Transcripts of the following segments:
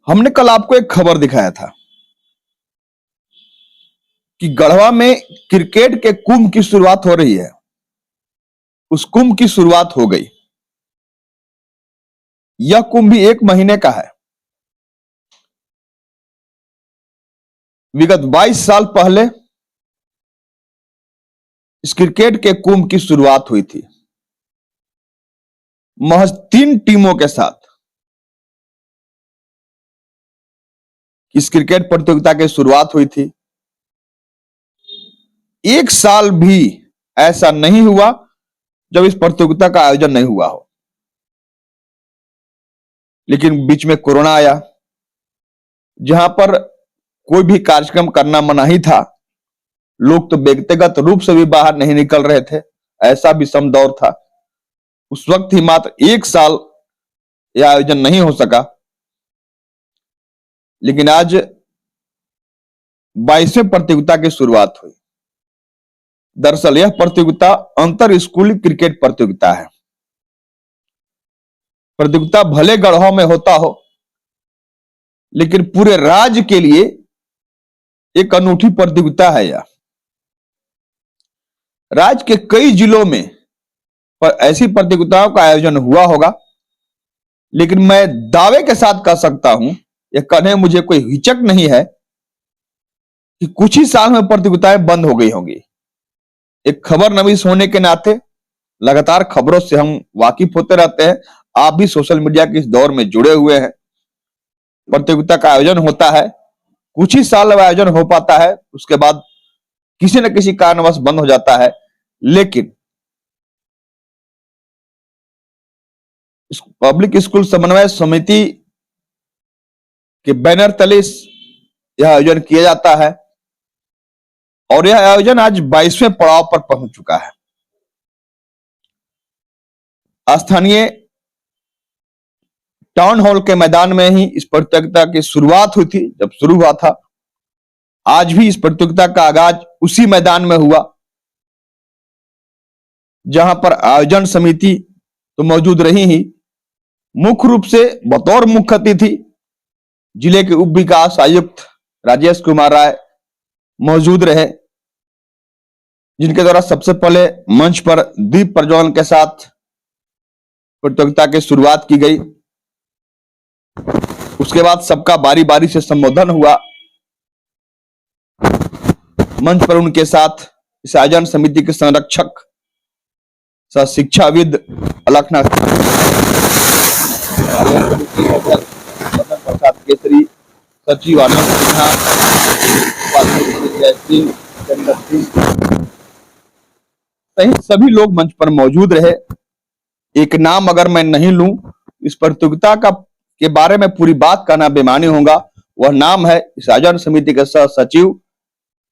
हमने कल आपको एक खबर दिखाया था कि गढ़वा में क्रिकेट के कुंभ की शुरुआत हो रही है। उस कुंभ की शुरुआत हो गई। यह कुंभ भी 1 महीने का है। विगत 22 साल पहले इस क्रिकेट के कुंभ की शुरुआत हुई थी, महज 3 टीमों के साथ। इस क्रिकेट प्रतियोगिता की शुरुआत हुई थी। 1 साल भी ऐसा नहीं हुआ जब इस प्रतियोगिता का आयोजन नहीं हुआ हो। लेकिन बीच में कोरोना आया, जहां पर कोई भी कार्यक्रम करना मनाही था। लोग तो व्यक्तिगत रूप से भी बाहर नहीं निकल रहे थे, ऐसा विषम दौर था। उस वक्त ही मात्र 1 साल यह आयोजन नहीं हो सका। लेकिन आज 22वें प्रतियोगिता की शुरुआत हुई। दरअसल यह प्रतियोगिता अंतर स्कूली क्रिकेट प्रतियोगिता है। प्रतियोगिता भले गढ़वा में होता हो, लेकिन पूरे राज्य के लिए एक अनूठी प्रतियोगिता है। यह राज्य के कई जिलों में पर ऐसी प्रतियोगिताओं का आयोजन हुआ होगा, लेकिन मैं दावे के साथ कह सकता हूं, यह कहने में मुझे कोई हिचक नहीं है कि कुछ ही साल में प्रतियोगिताएं बंद हो गई होंगी। एक खबर नवीस होने के नाते लगातार खबरों से हम वाकिफ होते रहते हैं। आप भी सोशल मीडिया के इस दौर में जुड़े हुए हैं। प्रतियोगिता का आयोजन होता है, कुछ ही साल आयोजन हो पाता है, उसके बाद किसी न किसी कारणवश बंद हो जाता है। लेकिन पब्लिक स्कूल समन्वय समिति के बैनर तले यह आयोजन किया जाता है और यह आयोजन आज 22वें पड़ाव पर पहुंच चुका है। स्थानीय टाउन हॉल के मैदान में ही इस प्रतियोगिता की शुरुआत हुई थी। जब शुरू हुआ था, आज भी इस प्रतियोगिता का आगाज उसी मैदान में हुआ, जहां पर आयोजन समिति तो मौजूद रही ही, मुख्य रूप से बतौर मुख्य अतिथि जिले के उप विकास आयुक्त राजेश कुमार राय मौजूद रहे, जिनके द्वारा सबसे पहले मंच पर दीप प्रज्वलन के साथ प्रतियोगिता की शुरुआत की गई। उसके बाद सबका बारी बारी से संबोधन हुआ। मंच पर उनके साथ इस आयोजन समिति के संरक्षक सह शिक्षाविद अलखनाथ प्रसाद केसरी, सचिव आनंद सिन्हा, सहित सभी लोग मंच पर मौजूद रहे। एक नाम अगर मैं नहीं लूं, इस प्रतियोगिता के बारे में पूरी बात कहना बेमानी होगा। वह नाम है इस आयोजन समिति के सह सचिव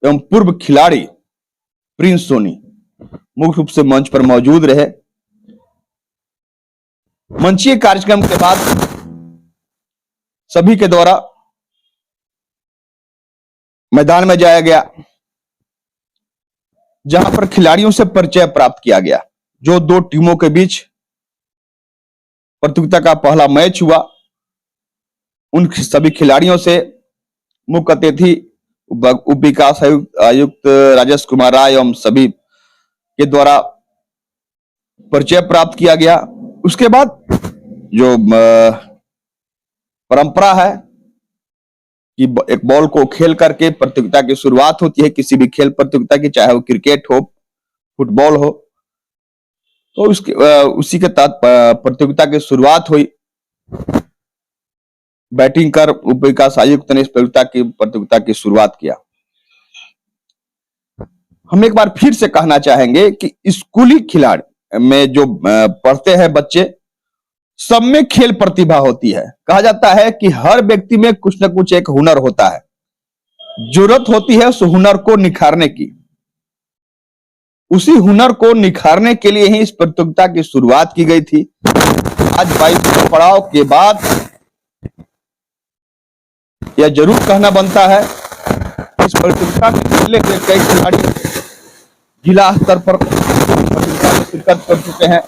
एवं पूर्व खिलाड़ी प्रिंस सोनी। मुख्य रूप से मंच पर मौजूद रहे। मंचीय कार्यक्रम के बाद सभी के द्वारा मैदान में जाया गया, जहां पर खिलाड़ियों से परिचय प्राप्त किया गया। जो 2 टीमों के बीच प्रतियोगिता का पहला मैच हुआ, उन सभी खिलाड़ियों से मुख्य अतिथि उप विकास आयुक्त राजेश कुमार राय एवं सभी के द्वारा परिचय प्राप्त किया गया। उसके बाद जो परंपरा है कि एक बॉल को खेल करके प्रतियोगिता की शुरुआत होती है, किसी भी खेल प्रतियोगिता की, चाहे वो क्रिकेट हो, फुटबॉल हो, तो उसी के तहत प्रतियोगिता की शुरुआत हुई। बैटिंग कर उप विकास आयुक्त ने इस प्रतियोगिता की शुरुआत किया। हम एक बार फिर से कहना चाहेंगे कि स्कूली खिलाड़ी में जो पढ़ते हैं बच्चे, सब में खेल प्रतिभा होती है। कहा जाता है कि हर व्यक्ति में कुछ न कुछ एक हुनर होता है, जरूरत होती है उस हुनर को निखारने की। उसी हुनर को निखारने के लिए ही इस प्रतियोगिता की शुरुआत की गई थी। आज 22वें पड़ाव के बाद यह जरूर कहना बनता है, इस प्रतियोगिता में पिछले कई खिलाड़ी जिला स्तर पर प्रतियोगिता में शिरकत कर चुके हैं।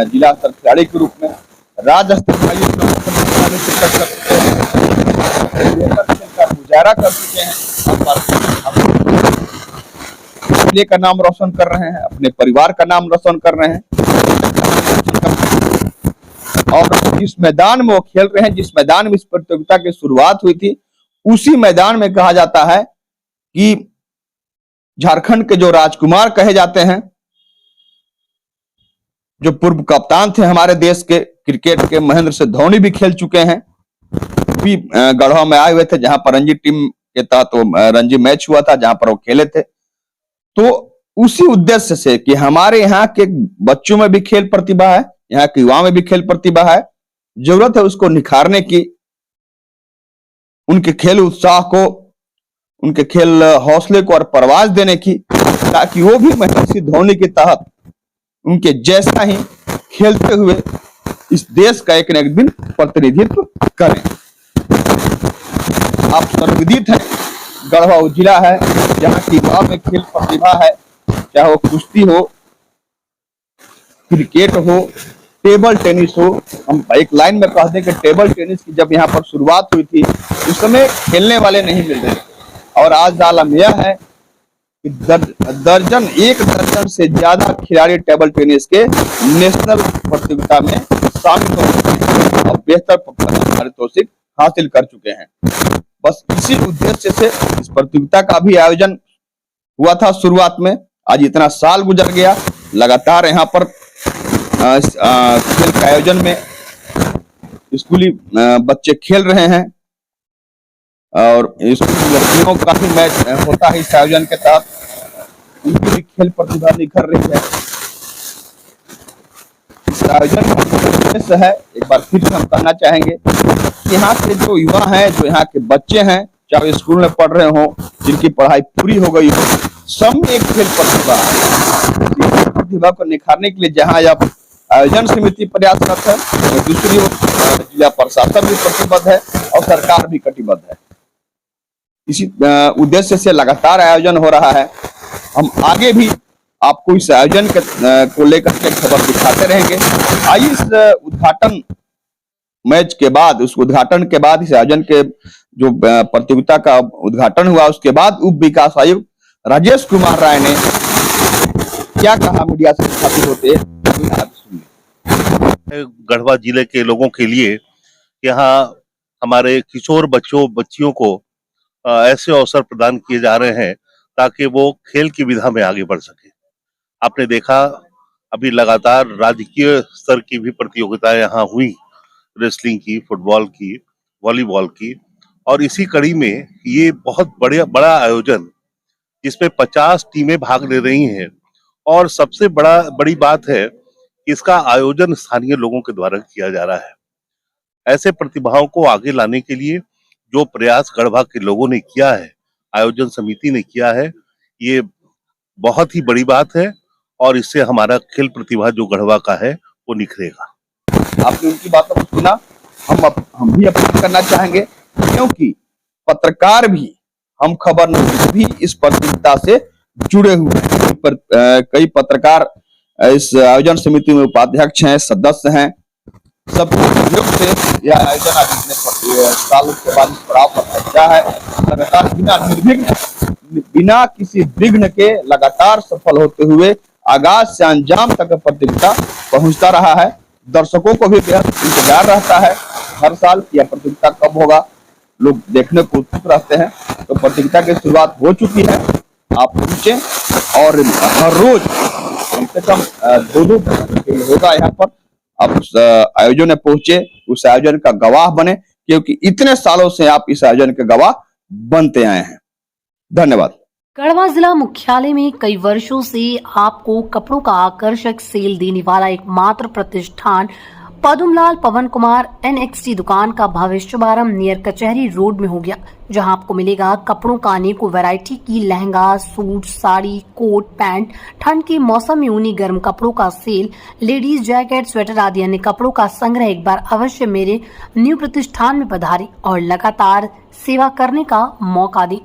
जिला स्तर खिलाड़ी के रूप में राज्य स्तर में शिरकत कर चुके हैं। बेहतर खेल का गुजारा कर चुके हैं, जिले का नाम रोशन कर रहे हैं, अपने परिवार का नाम रोशन कर रहे हैं। और जिस मैदान में वो खेल रहे हैं, जिस मैदान में इस प्रतियोगिता की शुरुआत हुई थी, उसी मैदान में कहा जाता है कि झारखंड के जो राजकुमार कहे जाते हैं, जो पूर्व कप्तान थे हमारे देश के क्रिकेट के, महेंद्र सिंह धोनी भी खेल चुके हैं, भी गढ़वा में आए हुए थे, जहां पर रणजी टीम के तहत रणजी मैच हुआ था, जहां पर वो खेले थे। तो उसी उद्देश्य से कि हमारे यहाँ के बच्चों में भी खेल प्रतिभा है, यहाँ के युवाओं में भी खेल प्रतिभा है, जरूरत है उसको निखारने की, उनके खेल उत्साह को, उनके खेल हौसले को और परवाज देने की, ताकि वो भी महेंद्र सिंह धोनी के तहत उनके जैसा ही खेलते हुए इस देश का एक न एक दिन प्रतिनिधित्व करें। आप सर्वविदित हैं, गढ़वा वो जिला है जहाँ की युवाओं में खेल प्रतिभा है, चाहे वो कुश्ती हो, क्रिकेट हो, टेबल टेनिस हो। हम एक लाइन में कह दें कि टेबल टेनिस की जब यहाँ पर शुरुआत हुई थी, उस समय खेलने वाले नहीं मिल रहे थे, और आज आलम यह है कि एक दर्जन से ज्यादा खिलाड़ी टेबल टेनिस के नेशनल प्रतियोगिता में शामिल हो चुके हैं और बेहतर पारितोषिक हासिल कर चुके हैं। बस इसी उद्देश्य से इस प्रतियोगिता का भी आयोजन हुआ था शुरुआत में। आज इतना साल गुजर गया, लगातार यहाँ पर खेल के आयोजन में स्कूली बच्चे खेल रहे हैं, और स्कूली लड़कियों का भी मैच होता है इस आयोजन के तहत, उनकी भी खेल प्रतिभा निखर रही है। इस आयोजन का उद्देश्य है, एक बार फिर हम कहना चाहेंगे, यहाँ के जो युवा हैं, जो यहाँ के बच्चे हैं, चाहे स्कूल में पढ़ रहे हो, जिनकी पढ़ाई पूरी हो गई हो, सब में एक खेल प्रतिभा है। प्रतिभा को निखारने के लिए जहाँ अब आयोजन समिति प्रयासरत है, तो दूसरी ओर जिला प्रशासन भी प्रतिबद्ध है और सरकार भी कटिबद्ध है। इसी उद्देश्य से लगातार आयोजन हो रहा है। हम आगे भी आपको इस आयोजन को लेकर के खबर दिखाते रहेंगे। आइए इस उद्घाटन मैच के बाद, उस उद्घाटन के बाद, इस आयोजन के जो प्रतियोगिता का उद्घाटन हुआ, उसके बाद उप विकास आयुक्त राजेश कुमार राय ने क्या कहा मीडिया से स्थापित होते, आप सुनिए। गढ़वा जिले के लोगों के लिए यहाँ हमारे किशोर बच्चियों को ऐसे अवसर प्रदान किए जा रहे हैं ताकि वो खेल की विधा में आगे बढ़ सके। आपने देखा अभी लगातार राजकीय स्तर की भी प्रतियोगिताएं यहाँ हुई, रेसलिंग की, फुटबॉल की, वॉलीबॉल की, और इसी कड़ी में ये बहुत बड़ा आयोजन जिसमें 50 टीमें भाग ले रही हैं, और सबसे बड़ी बात है कि इसका आयोजन स्थानीय लोगों के द्वारा किया जा रहा है। ऐसे प्रतिभाओं को आगे लाने के लिए जो प्रयास गढ़वा के लोगों ने किया है, आयोजन समिति ने किया है, ये बहुत ही बड़ी बात है, और इससे हमारा खेल प्रतिभा जो गढ़वा का है वो निखरेगा। आपने उनकी बातों को सुना, हम भी अपील करना चाहेंगे, क्योंकि पत्रकार भी, हम खबर नवीस भी इस प्रतियोगिता से जुड़े हुए हैं। कई पत्रकार इस आयोजन समिति में उपाध्यक्ष हैं, सदस्य हैं। सब सहयोग से यह आयोजन आज इतने सालों के बाद इस पड़ाव पर पहुंचा है। लगातार बिना किसी विघ्न के लगातार सफल होते हुए आगाज से अंजाम तक प्रतियोगिता पहुंचता रहा है। दर्शकों को भी बेहद इंतजार रहता है हर साल कि यह प्रतियोगिता कब होगा, लोग देखने को उत्सुक रहते हैं। तो प्रतियोगिता की शुरुआत हो चुकी है, आप पहुंचे और हर रोज कम से कम 2-2 खेल होगा यहाँ पर। आप उस आयोजन में पहुंचे, उस आयोजन का गवाह बने, क्योंकि इतने सालों से आप इस आयोजन के गवाह बनते आए हैं। धन्यवाद। गढ़वा जिला मुख्यालय में कई वर्षों से आपको कपड़ों का आकर्षक सेल देने वाला एकमात्र प्रतिष्ठान पदुमलाल पवन कुमार NXT दुकान का भव्य शुभारंभ नियर कचहरी रोड में हो गया, जहां आपको मिलेगा कपड़ों का अनेकों वैरायटी की lehenga, suit, sari, coat, pant, ठंड के मौसम में ऊनी गर्म कपड़ों का सेल, लेडीज जैकेट, स्वेटर आदि अन्य कपड़ों का संग्रह। एक बार अवश्य मेरे न्यू प्रतिष्ठान में पधारें और लगातार सेवा करने का मौका दें।